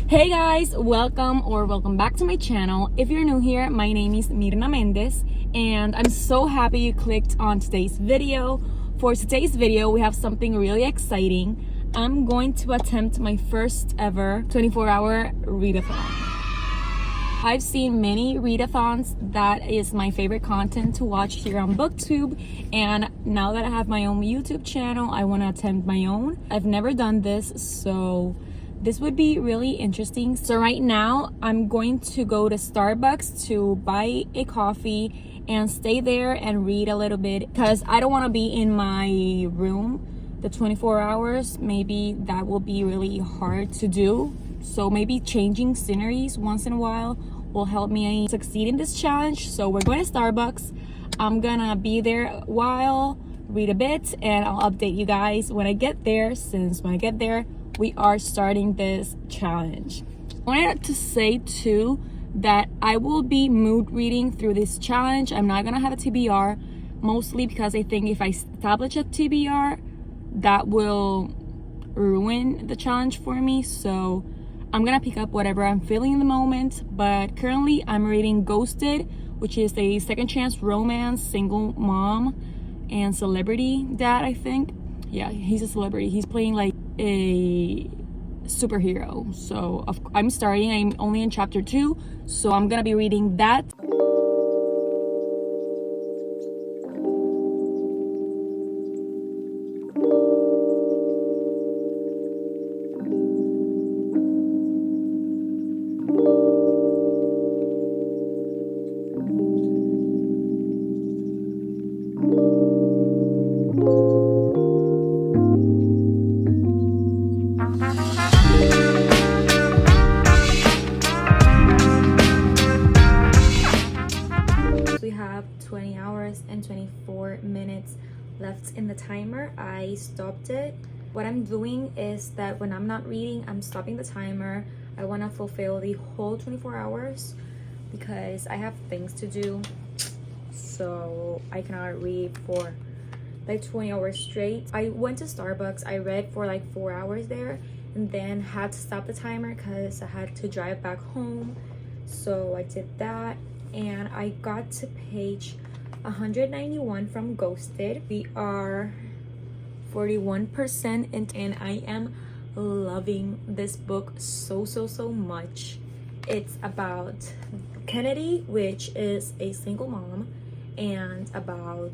Hey guys, welcome back to my channel. If you're new here, my name is Mirna Mendez and I'm so happy you clicked on today's video. For today's video, we have something really exciting. I'm going to attempt my first ever 24-hour readathon. I've seen many readathons. That is my favorite content to watch here on booktube, and now that I have my own YouTube channel, I want to attempt my own. I've never done this, so this would be really interesting. So right now I'm going to go to Starbucks to buy a coffee and stay there and read a little bit because I don't want to be in my room the 24 hours. Maybe that will be really hard to do. So maybe changing sceneries once in a while will help me succeed in this challenge. So we're going to Starbucks. I'm gonna be there a while, read a bit, and I'll update you guys when I get there, since when I get there we are starting this challenge. I wanted to say too that I will be mood reading through this challenge. I'm not gonna have a TBR, mostly because I think if I establish a TBR, that will ruin the challenge for me. So I'm gonna pick up whatever I'm feeling in the moment, but currently I'm reading Ghosted, which is a second chance romance, single mom and celebrity dad, I think. Yeah, he's a celebrity. He's playing like a superhero. So I'm only in chapter 2, so I'm gonna be reading that. We have 20 hours and 24 minutes left in the timer. I stopped it. What I'm doing is that when I'm not reading, I'm stopping the timer. I want to fulfill the whole 24 hours because I have things to do, so I cannot read for like 20 hours straight. I went to Starbucks. I read for like 4 hours there and then had to stop the timer because I had to drive back home. So I did that and I got to page 191 from Ghosted. We are 41% and I am loving this book so much. It's about Kennedy, which is a single mom, and about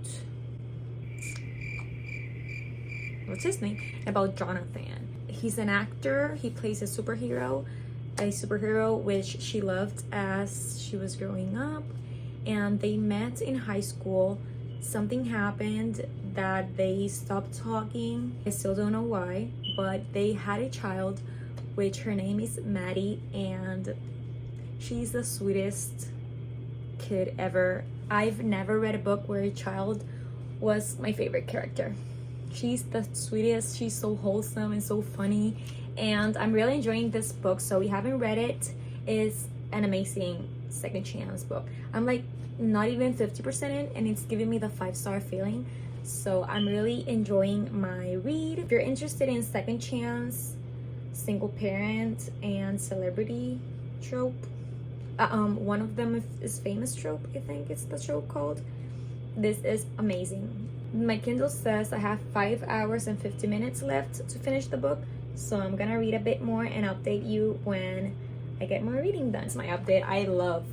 what's his name? About Jonathan. He's an actor. He plays a superhero which she loved as she was growing up, and they met in high school. Something happened that they stopped talking. I still don't know why, but they had a child, which her name is Maddie, and she's the sweetest kid ever. I've never read a book where a child was my favorite character. She's the sweetest. She's so wholesome and so funny, and I'm really enjoying this book. So we haven't read it. It's an amazing second chance book. I'm like not even 50% in and it's giving me the 5-star feeling, so I'm really enjoying my read. If you're interested in second chance, single parent, and celebrity trope, one of them is famous trope, I think it's the trope called. This is amazing. My Kindle says I have 5 hours and 50 minutes left to finish the book, so I'm gonna read a bit more and update you when I get more reading done. It's my update. I love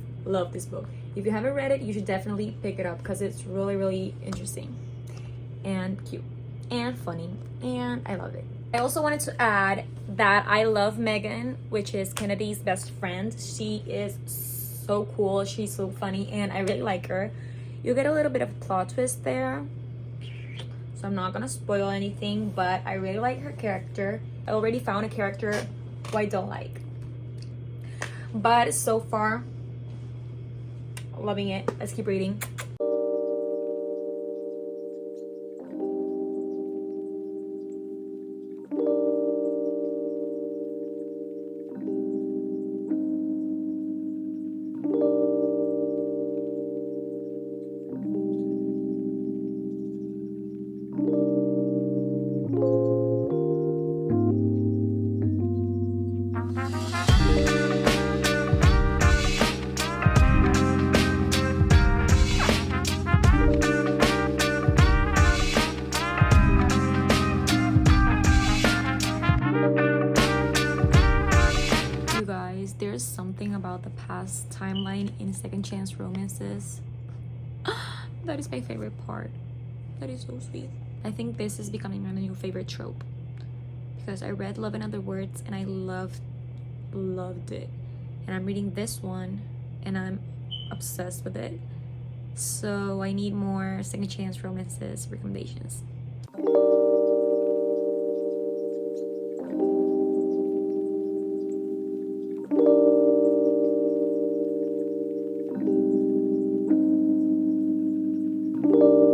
this book. If you haven't read it, you should definitely pick it up because it's really interesting and cute and funny, and I love it. I also wanted to add that I love Megan, which is Kennedy's best friend. She is so cool. She's so funny and I really like her. You get a little bit of a plot twist there, so I'm not gonna spoil anything, but I really like her character. I already found a character who I don't like, but so far loving it. Let's keep reading. You guys, there's something about the past timeline in second chance romances that is my favorite part. That is so sweet. I think this is becoming my new favorite trope because I read Love in Other Words and I loved it, and I'm reading this one and I'm obsessed with it. So I need more second chance romances recommendations.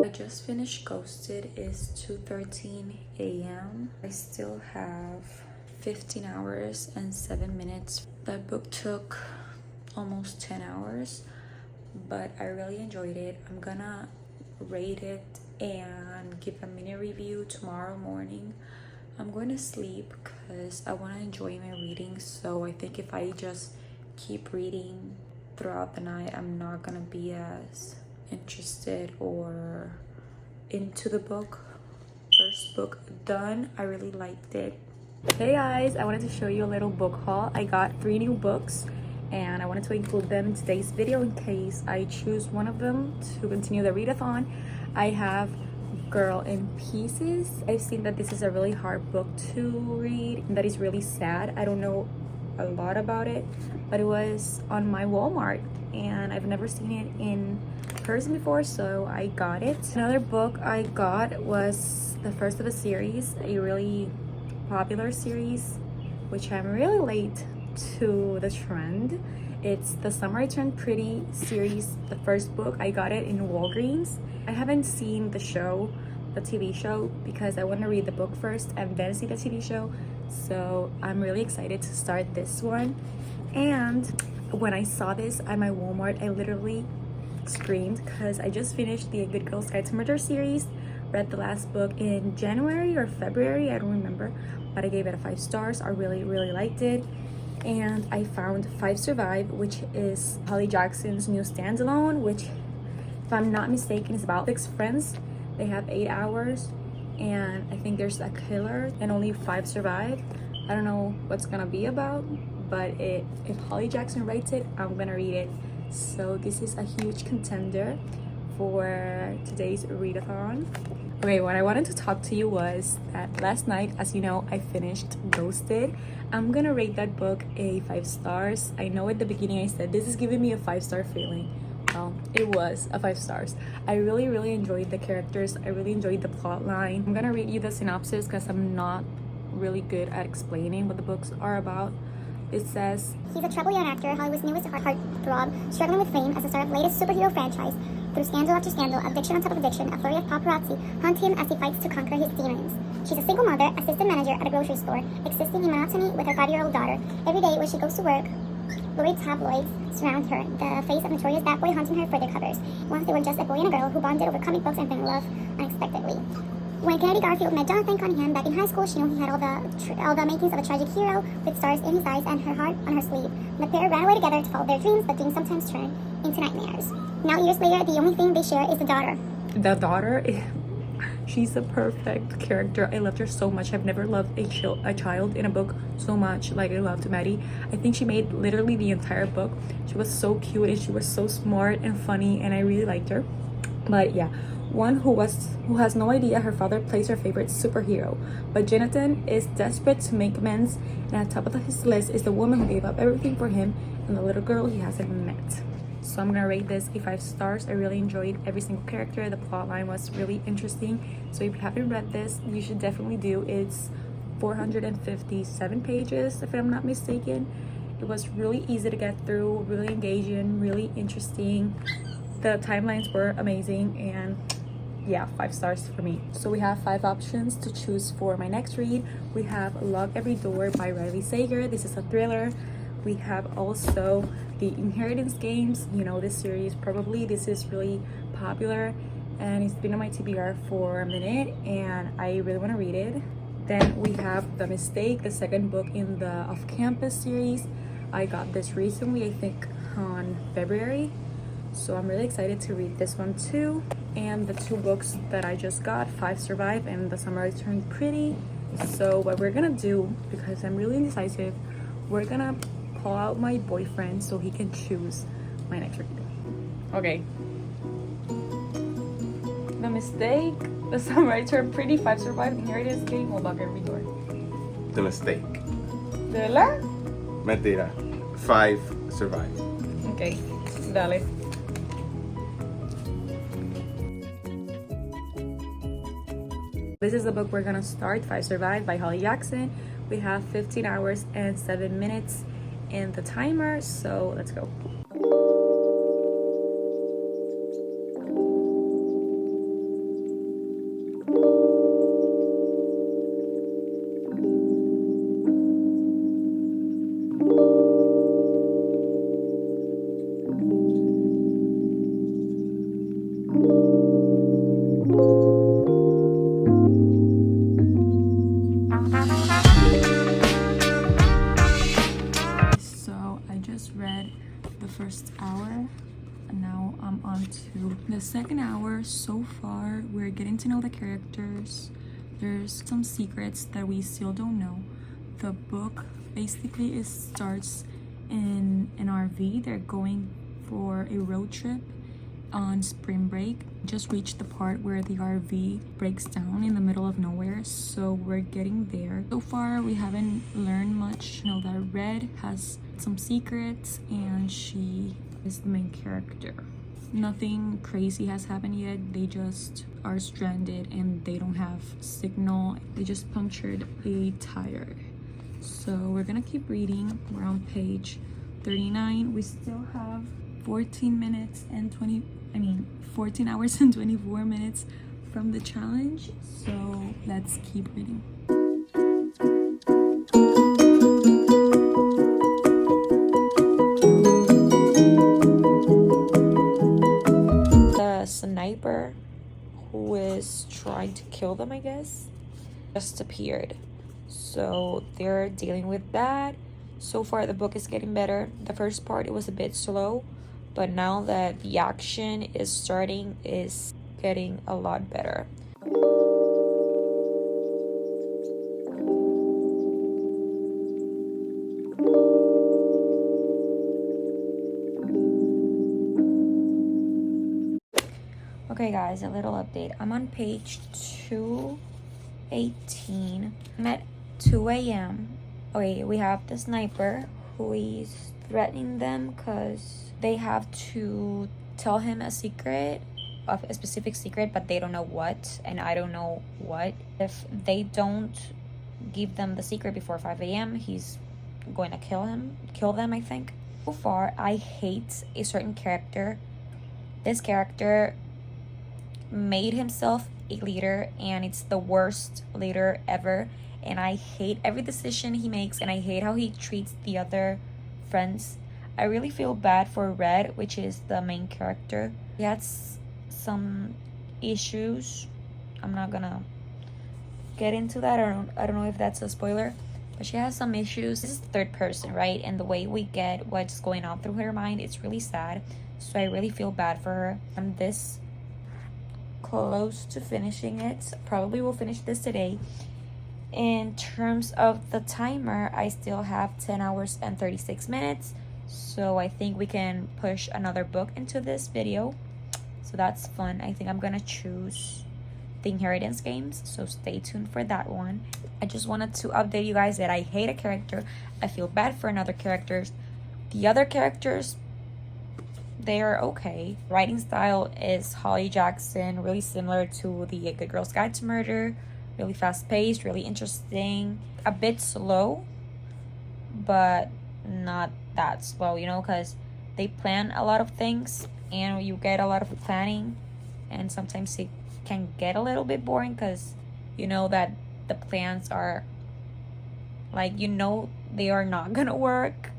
I just finished Ghosted. It's 2:13 a.m. I still have 15 hours and 7 minutes. That book took almost 10 hours, but I really enjoyed it. I'm gonna rate it and give a mini review tomorrow morning. I'm going to sleep because I want to enjoy my reading, so I think if I just keep reading throughout the night, I'm not gonna be as interested or into the book. First book done. I really liked it. Hey guys, I wanted to show you a little book haul. I got 3 new books and I wanted to include them in today's video in case I choose one of them to continue the readathon. I have Girl in Pieces. I've seen that this is a really hard book to read, that is really sad. I don't know a lot about it, but it was on my Walmart and I've never seen it in person before, so I got it. Another book I got was the first of a series, a really popular series, which I'm really late to the trend. It's the Summer I Turned Pretty series, the first book. I got it in Walgreens. I haven't seen the show, the TV show, because I want to read the book first and then see the TV show. So I'm really excited to start this one. And when I saw this at my Walmart, I literally screamed because I just finished the A Good Girl's Guide to Murder series. Read the last book in January or February, I don't remember, but I gave it a 5 stars. I really liked it. And I found 5 Survive, which is Holly Jackson's new standalone, which, if I'm not mistaken, is about 6 friends. They have 8 hours and I think there's a killer and only 5 survive. I don't know what's gonna be about, but if Holly Jackson writes it, I'm gonna read it. So this is a huge contender for today's readathon. Okay, what I wanted to talk to you was that last night, as you know, I finished Ghosted. I'm gonna rate that book a 5 stars. I know at the beginning I said this is giving me a 5-star feeling. Well, it was a 5 stars. I really enjoyed the characters. I really enjoyed the plot line. I'm gonna read you the synopsis because I'm not really good at explaining what the books are about. It says, he's a troubled young actor, Hollywood's newest heartthrob, struggling with fame as the star of the latest superhero franchise. Through scandal after scandal, addiction on top of addiction, a flurry of paparazzi hunt him as he fights to conquer his demons. She's a single mother, assistant manager at a grocery store, existing in monotony with her 5-year-old daughter. Every day when she goes to work, lurid tabloids surround her, the face of notorious bad boy hunting her for their covers. Once they were just a boy and a girl who bonded over comic books and fell in love unexpectedly. When Kennedy Garfield met Jonathan Cunningham back in high school, she knew he had all the makings of a tragic hero, with stars in his eyes and her heart on her sleeve. The pair ran away together to follow their dreams, but dreams sometimes turn into nightmares. Now, years later, the only thing they share is the daughter. The daughter? She's a perfect character. I loved her so much. I've never loved a child in a book so much like I loved Maddie. I think she made literally the entire book. She was so cute and she was so smart and funny, and I really liked her. But yeah, one who has no idea her father plays her favorite superhero, but Jonathan is desperate to make amends, and at the top of his list is the woman who gave up everything for him and the little girl he hasn't met. So I'm gonna rate this a 5 stars. I really enjoyed every single character. The plot line was really interesting. So if you haven't read this, you should definitely do. It's 457 pages, if I'm not mistaken. It was really easy to get through, really engaging, really interesting. The timelines were amazing, and yeah, 5 stars for me. So we have 5 options to choose for my next read. We have Lock Every Door by Riley Sager. This is a thriller. We have also The Inheritance Games. You know this series probably. This is really popular and it's been on my TBR for a minute and I really want to read it. Then we have The Mistake, the second book in the Off-Campus series. I got this recently, I think on February. So I'm really excited to read this one too. And the two books that I just got, Five Survive and The Summer I Turned Pretty. So what we're gonna do, because I'm really indecisive, we're gonna call out my boyfriend so he can choose my next reading. Okay. The Mistake, The Summer I Turned Pretty, Five Survive, and here it is, Game o Door. The Mistake. ¿De verdad? Mentira. Five Survive. Ok, dale. This is the book we're gonna start, Five Survive by Holly Jackson. We have 15 hours and 7 minutes in the timer, so let's go. Read the first hour, and now I'm on to the second hour. So far we're getting to know the characters. There's some secrets that we still don't know. The book basically starts in an RV. They're going for a road trip on spring break. Just reached the part where the RV breaks down in the middle of nowhere, so we're getting there. So far we haven't learned much. You know that Red has some secrets and she is the main character. Nothing crazy has happened yet. They just are stranded and they don't have signal. They just punctured a tire. So we're gonna keep reading. We're on page 39. We still have 14 hours and 24 minutes from the challenge. So let's keep reading. The sniper who is trying to kill them, I guess, just appeared. So they're dealing with that. So far the book is getting better. The first part, it was a bit slow, but now that the action is starting, is getting a lot better. Okay guys, a little update. I'm on page 218. I'm at 2 a.m. Okay, we have the sniper who is threatening them because they have to tell him a secret, of a specific secret, but they don't know what, and I don't know what. If they don't give them the secret before 5 a.m., he's going to kill them, I think. So far, I hate a certain character. This character made himself a leader, and it's the worst leader ever, and I hate every decision he makes, and I hate how he treats the other friends. I really feel bad for Red, which is the main character. He has some issues. I'm not gonna get into that. I don't know if that's a spoiler, but she has some issues. This is the third person, right? And the way we get what's going on through her mind, it's really sad. So I really feel bad for her. I'm this close to finishing it. Probably will finish this today. In terms of the timer, I still have 10 hours and 36 minutes. So I think we can push another book into this video. So that's fun. I think I'm gonna choose the Inheritance Games. So stay tuned for that one. I just wanted to update you guys that I hate a character. I feel bad for another characters. The other characters, they are okay. Writing style is Holly Jackson, really similar to the Good Girl's Guide to Murder. Really fast paced, really interesting. A bit slow, but not that slow, you know, because they plan a lot of things and you get a lot of planning, and sometimes it can get a little bit boring because you know that the plans are like, you know, they are not gonna work.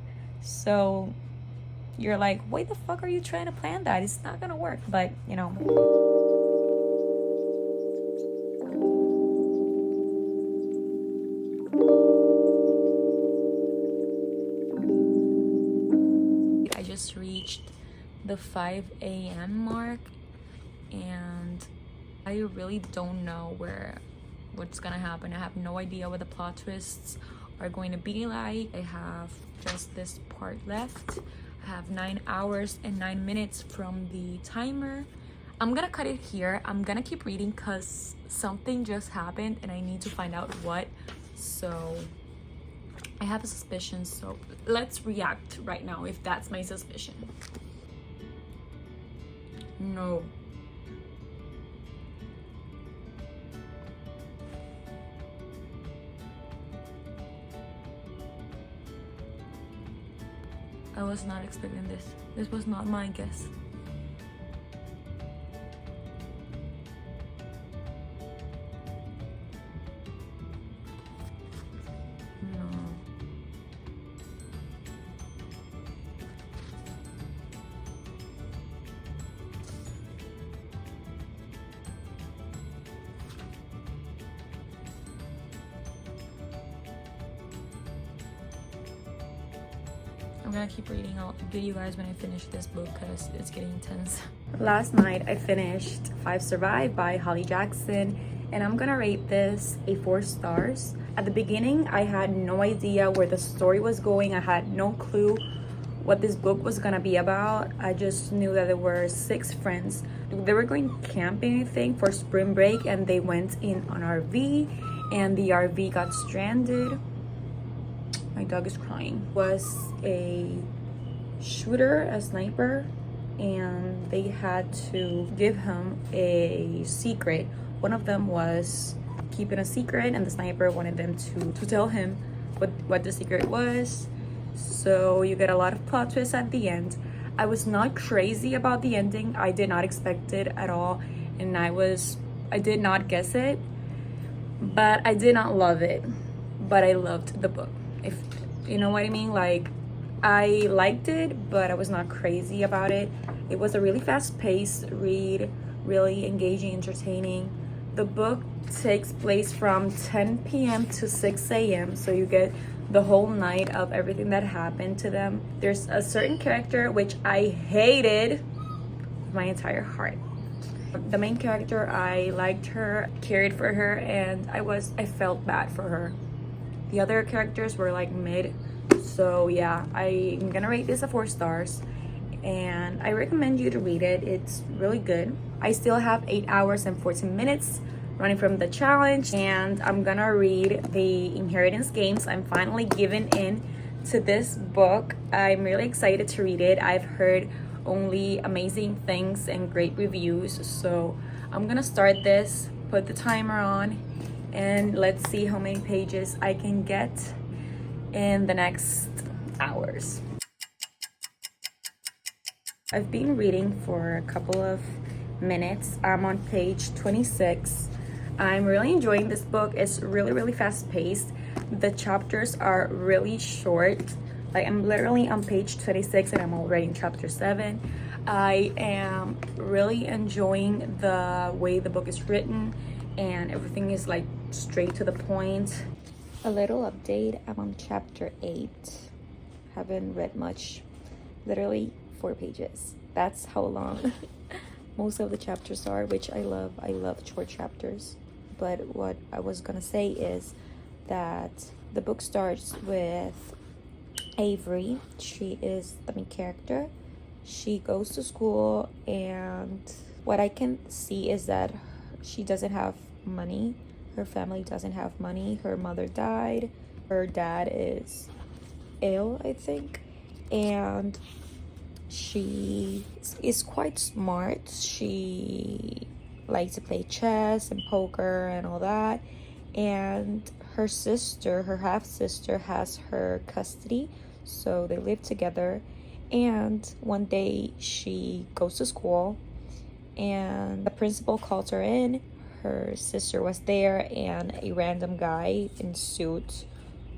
So you're like, why the fuck are you trying to plan that? It's not gonna work. But you know, just reached the 5 a.m. mark, and I really don't know what's gonna happen. I have no idea what the plot twists are going to be like. I have just this part left. I have 9 hours and 9 minutes from the timer. I'm gonna cut it here. I'm gonna keep reading because something just happened and I need to find out what. So I have a suspicion, so let's react right now if that's my suspicion. No. I was not expecting this. This was not my guess. No. I'm gonna keep reading. I'll get you guys when I finish this book because it's getting intense. Last night I finished 5 Survive by Holly Jackson, and I'm gonna rate this a 4 stars. At the beginning, I had no idea where the story was going. I had no clue what this book was gonna be about. I just knew that there were 6 friends. They were going camping, I think, for spring break, and they went in an RV, and the RV got stranded. My dog is crying. Was a shooter, a sniper, and they had to give him a secret. One of them was keeping a secret, and the sniper wanted them to tell him what the secret was. So you get a lot of plot twists at the end. I was not crazy about the ending. I did not expect it at all, and I did not guess it, but I did not love it. But I loved the book, if you know what I mean. Like, I liked it, but I was not crazy about it. It was a really fast-paced read, really engaging, entertaining. The book takes place from 10 p.m. to 6 a.m. so you get the whole night of everything that happened to them. There's a certain character which I hated with my entire heart. The main character, I liked her, cared for her, and I felt bad for her. The other characters were like mid. So yeah, I'm gonna rate this a 4 stars, and I recommend you to read it. It's really good. I still have 8 hours and 14 minutes running from the challenge, and I'm gonna read the Inheritance Games. I'm finally giving in to this book. I'm really excited to read it. I've heard only amazing things and great reviews, so I'm gonna start this, put the timer on, and let's see how many pages I can get in the next hours. I've been reading for a couple of minutes. I'm on page 26. I'm really enjoying this book. It's really fast-paced. The chapters are really short. Like, I'm literally on page 26 and I'm already in chapter 7. I am really enjoying the way the book is written, and everything is like straight to the point. A little update, I'm on chapter 8. Haven't read much, literally 4 pages. That's how long most of the chapters are, which I love. I love short chapters. But what I was gonna say is that the book starts with Avery. She is the main character. She goes to school, and what I can see is that she doesn't have money. Her family doesn't have money. Her mother died. Her dad is ill, I think. And she is quite smart. She likes to play chess and poker and all that. And her sister, her half-sister, has her custody. So they live together. And one day she goes to school, and the principal calls her in. Her sister was there, and a random guy in suit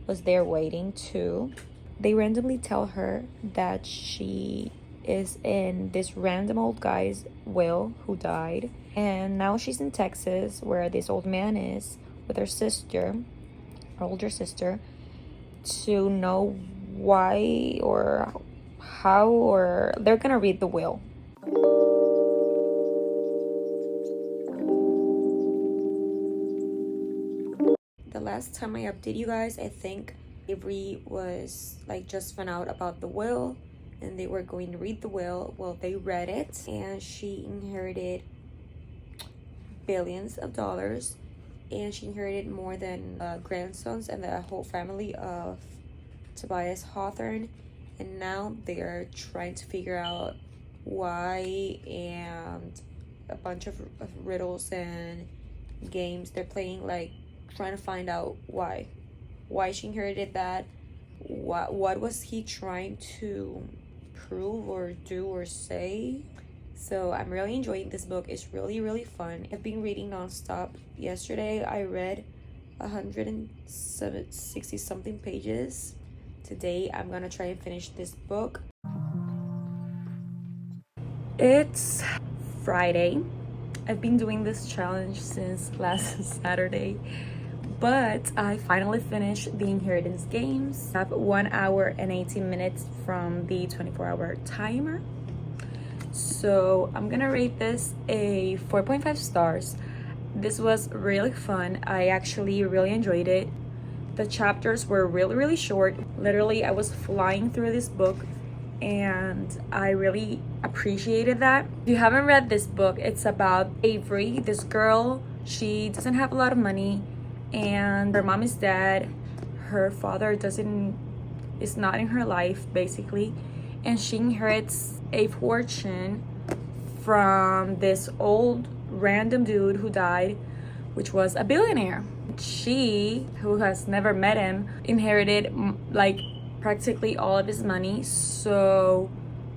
was there waiting too. They randomly tell her that she is in this random old guy's will who died, and now she's in Texas where this old man is with her sister, her older sister, to know why or how or they're gonna read the will. The last time I updated you guys, I think Avery was like just found out about the will and they were going to read the will. Well, they read it and she inherited billions of dollars, and she inherited more than grandsons and the whole family of Tobias Hawthorne. And now they are trying to figure out why, and a bunch of riddles and games they're playing, like trying to find out why she inherited that. What was he trying to prove or do or say? So I'm really enjoying this book. It's really fun. I've been reading nonstop. Yesterday I read 160 something pages. Today I'm gonna try and finish this book. It's Friday. I've been doing this challenge since last Saturday, but I finally finished the Inheritance Games. I have 1 hour and 18 minutes from the 24-hour timer. So I'm gonna rate this a 4.5 stars. This was really fun. I actually really enjoyed it. The chapters were really short. Literally, I was flying through this book and I really appreciated that. If you haven't read this book, it's about Avery, this girl. She doesn't have a lot of money and her mom is dead. Her father is not in her life, basically, and she inherits a fortune from this old random dude who died, which was a billionaire. She, who has never met him, inherited like practically all of his money. So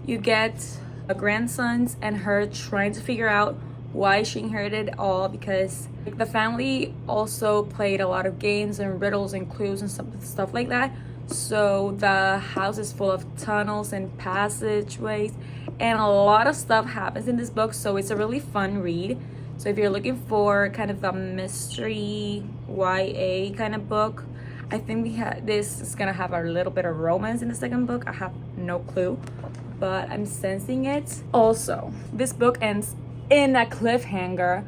you get grandsons and her trying to figure out why she inherited it all, because the family also played a lot of games and riddles and clues and stuff like that. So the house is full of tunnels and passageways, and a lot of stuff happens in this book. So it's a really fun read. So if you're looking for kind of a mystery YA kind of book, I think this is gonna have a little bit of romance in the second book. I have no clue, but I'm sensing it. Also, this book ends in a cliffhanger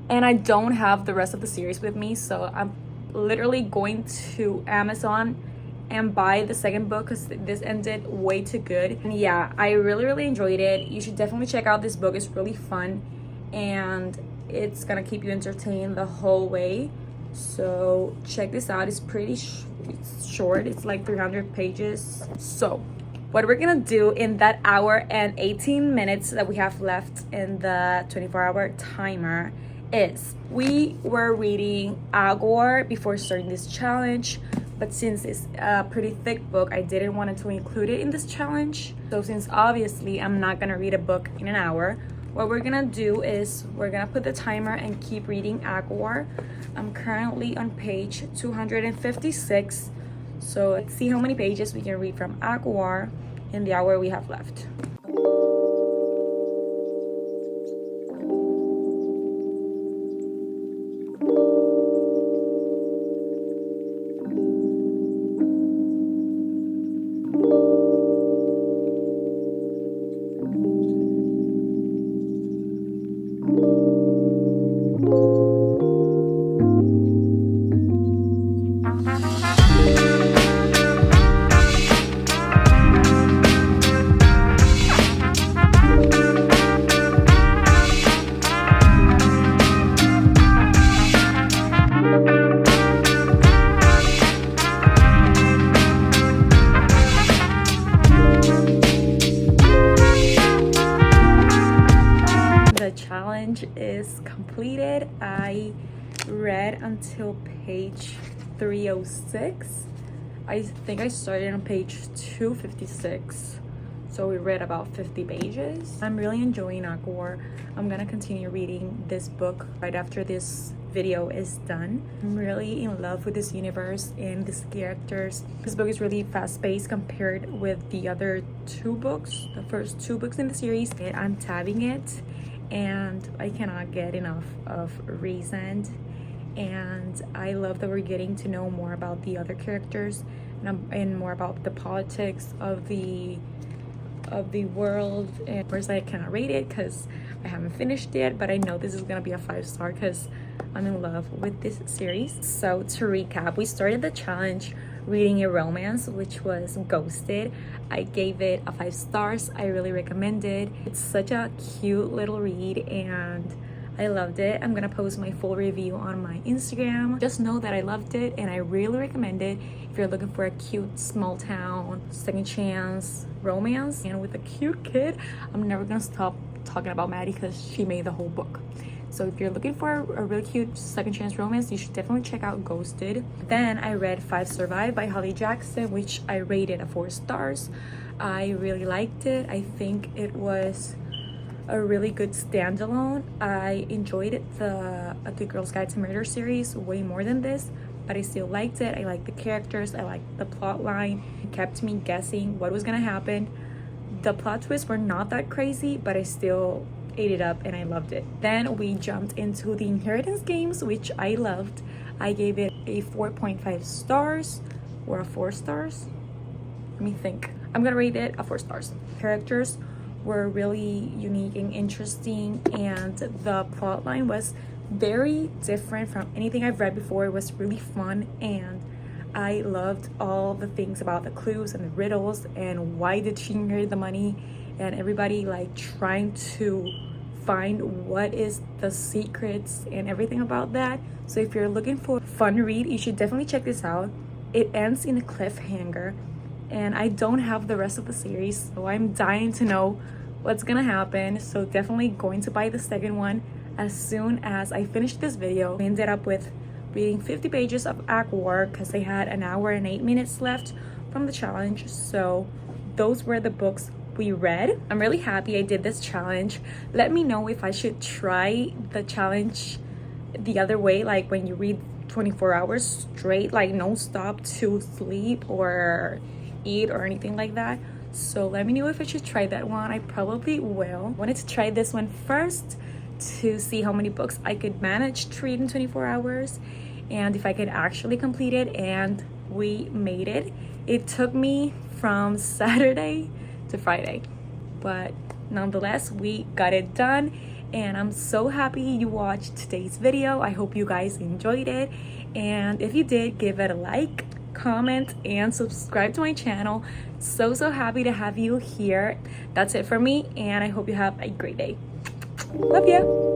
and I don't have the rest of the series with me, so I'm literally going to Amazon and buy the second book because this ended way too good. And yeah, I really enjoyed it. You should definitely check out this book. It's really fun and it's gonna keep you entertained the whole way. So check this out. It's pretty short. It's like 300 pages. So what we're gonna do in that hour and 18 minutes that we have left in the 24-hour timer is we were reading Agor before starting this challenge, but since it's a pretty thick book, I didn't want to include it in this challenge. So since obviously I'm not gonna read a book in an hour, what we're gonna do is we're gonna put the timer and keep reading Agor. I'm currently on page 256. So let's see how many pages we can read from Agor in the hour we have left. Is completed. I read until page 306. I think I started on page 256, so we read about 50 pages. I'm really enjoying Agor. I'm gonna continue reading this book right after this video is done. I'm really in love with this universe and these characters. This book is really fast-paced compared with the other two books, the first two books in the series. And I'm tabbing it and I cannot get enough of Reasoned, and I love that we're getting to know more about the other characters and more about the politics of the of the world. And of course I cannot rate it because I haven't finished it, but I know this is gonna be a 5-star because I'm in love with this series. So to recap, we started the challenge reading a romance, which was Ghosted. I gave it a 5 stars. I really recommend it. It's such a cute little read and I loved it. I'm gonna post my full review on my Instagram. Just know that I loved it and I really recommend it if you're looking for a cute small town second chance romance and with a cute kid. I'm never gonna stop talking about Maddie because she made the whole book. So if you're looking for a really cute second chance romance, you should definitely check out Ghosted. Then I read 5 Survive by Holly Jackson, which I rated a 4 stars. I really liked it. I think it was a really good standalone. I enjoyed it, the Girl's Guide to Murder series way more than this, but I still liked it. I liked the characters, I liked the plot line. It kept me guessing what was gonna happen. The plot twists were not that crazy, but I still ate it up and I loved it. Then we jumped into the Inheritance Games, which I loved. I gave it a 4.5 stars or a 4 stars. Let me think. I'm gonna rate it a 4 stars. Characters were really unique and interesting, and the plot line was very different from anything I've read before. It was really fun and I loved all the things about the clues and the riddles and why did she inherit the money, and everybody like trying to find what is the secrets and everything about that. So if you're looking for a fun read, you should definitely check this out. It ends in a cliffhanger and I don't have the rest of the series, so I'm dying to know what's gonna happen. So definitely going to buy the second one as soon as I finish this video. I ended up with reading 50 pages of Act War because they had an hour and 8 minutes left from the challenge. So those were the books we read. I'm really happy I did this challenge. Let me know if I should try the challenge the other way, like when you read 24 hours straight, like no stop to sleep or eat or anything like that. So let me know if I should try that one. I probably will. I wanted to try this one first to see how many books I could manage to read in 24 hours and if I could actually complete it, and we made it. It took me from Saturday to Friday, but nonetheless we got it done and I'm so happy you watched today's video. I hope you guys enjoyed it, and if you did, give it a like, comment, and subscribe to my channel. So happy to have you here. That's it for me and I hope you have a great day. Love you.